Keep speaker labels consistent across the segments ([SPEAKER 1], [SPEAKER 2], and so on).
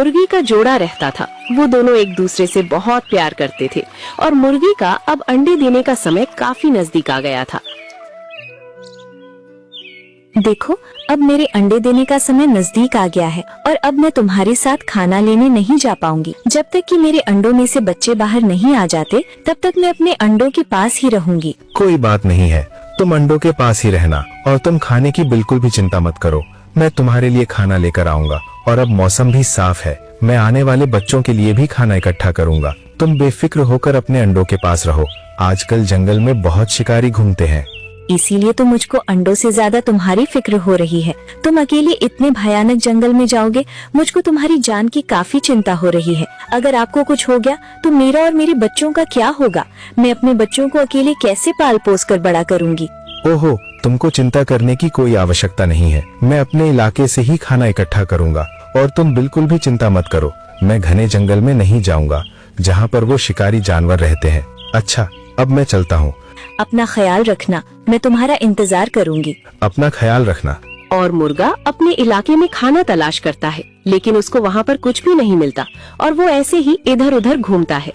[SPEAKER 1] मुर्गी का जोड़ा रहता था। वो दोनों एक दूसरे से बहुत प्यार करते थे और मुर्गी का अब अंडे देने का समय काफी नजदीक आ गया था।
[SPEAKER 2] देखो, अब मेरे अंडे देने का समय नजदीक आ गया है और अब मैं तुम्हारे साथ खाना लेने नहीं जा पाऊंगी। जब तक कि मेरे अंडों में से बच्चे बाहर नहीं आ जाते, तब तक मैं अपने अंडों के पास ही रहूंगी।
[SPEAKER 3] कोई बात नहीं है, तुम अंडों के पास ही रहना और तुम खाने की बिल्कुल भी चिंता मत करो। मैं तुम्हारे लिए खाना लेकर आऊंगा और अब मौसम भी साफ है। मैं आने वाले बच्चों के लिए भी खाना इकट्ठा करूंगा। तुम बेफिक्र होकर अपने अंडों के पास रहो। आजकल जंगल में बहुत शिकारी घूमते हैं,
[SPEAKER 2] इसीलिए तो मुझको अंडों से ज्यादा तुम्हारी फिक्र हो रही है। तुम अकेले इतने भयानक जंगल में जाओगे, मुझको तुम्हारी जान की काफी चिंता हो रही है। अगर आपको कुछ हो गया तो मेरा और मेरे बच्चों का क्या होगा? मैं अपने बच्चों को अकेले कैसे पाल पोस कर बड़ा करूंगी?
[SPEAKER 3] ओहो, तुमको चिंता करने की कोई आवश्यकता नहीं है। मैं अपने इलाके से ही खाना इकट्ठा करूंगा और तुम बिल्कुल भी चिंता मत करो। मैं घने जंगल में नहीं जाऊंगा जहाँ पर वो शिकारी जानवर रहते हैं। अच्छा, अब मैं चलता हूँ।
[SPEAKER 2] अपना ख्याल रखना, मैं तुम्हारा इंतजार करूंगी।
[SPEAKER 3] अपना ख्याल रखना।
[SPEAKER 1] और मुर्गा अपने इलाके में खाना तलाश करता है, लेकिन उसको वहाँ पर कुछ भी नहीं मिलता और वो ऐसे ही इधर उधर घूमता है।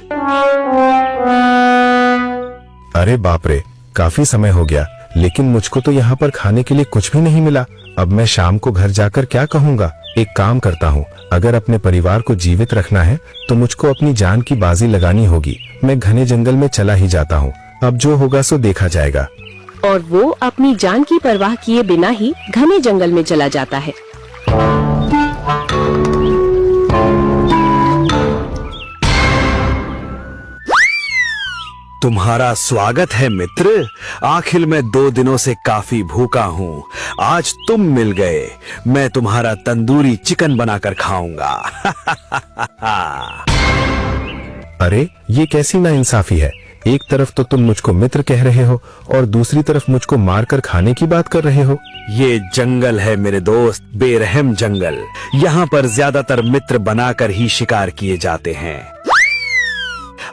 [SPEAKER 3] अरे बाप रे, काफी समय हो गया, लेकिन मुझको तो यहाँ पर खाने के लिए कुछ भी नहीं मिला। अब मैं शाम को घर जाकर क्या कहूँगा? एक काम करता हूँ, अगर अपने परिवार को जीवित रखना है तो मुझको अपनी जान की बाजी लगानी होगी। मैं घने जंगल में चला ही जाता हूँ, अब जो होगा सो देखा जाएगा।
[SPEAKER 1] और वो अपनी जान की परवाह किए बिना ही घने जंगल में चला जाता है।
[SPEAKER 4] तुम्हारा स्वागत है मित्र। आखिर मैं 2 दिनों से काफी भूखा हूँ। आज तुम मिल गए। मैं तुम्हारा तंदूरी चिकन बनाकर खाऊंगा।
[SPEAKER 3] अरे ये कैसी नाइंसाफी है? एक तरफ तो तुम मुझको मित्र कह रहे हो और दूसरी तरफ मुझको मारकर खाने की बात कर रहे हो।
[SPEAKER 4] ये जंगल है मेरे दोस्त, बेरहम जंगल। यहाँ पर ज्यादातर मित्र बनाकर ही शिकार किए जाते हैं।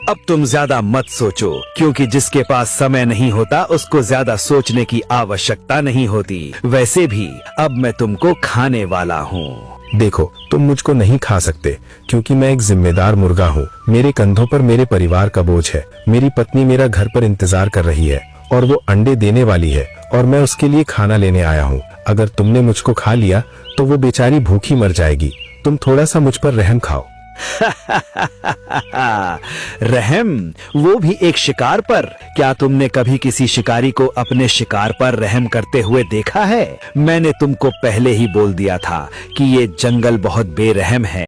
[SPEAKER 4] अब तुम ज्यादा मत सोचो, क्योंकि जिसके पास समय नहीं होता उसको ज्यादा सोचने की आवश्यकता नहीं होती। वैसे भी अब मैं तुमको खाने वाला हूँ।
[SPEAKER 3] देखो, तुम मुझको नहीं खा सकते क्योंकि मैं एक जिम्मेदार मुर्गा हूँ। मेरे कंधों पर मेरे परिवार का बोझ है। मेरी पत्नी मेरा घर पर इंतजार कर रही है और वो अंडे देने वाली है और मैं उसके लिए खाना लेने आया हूँ। अगर तुमने मुझको खा लिया तो वो बेचारी भूखी मर जाएगी। तुम थोड़ा सा मुझ पर रहम खाओ।
[SPEAKER 4] रहम, वो भी एक शिकार पर? क्या तुमने कभी किसी शिकारी को अपने शिकार पर रहम करते हुए देखा है? मैंने तुमको पहले ही बोल दिया था कि ये जंगल बहुत बेरहम है।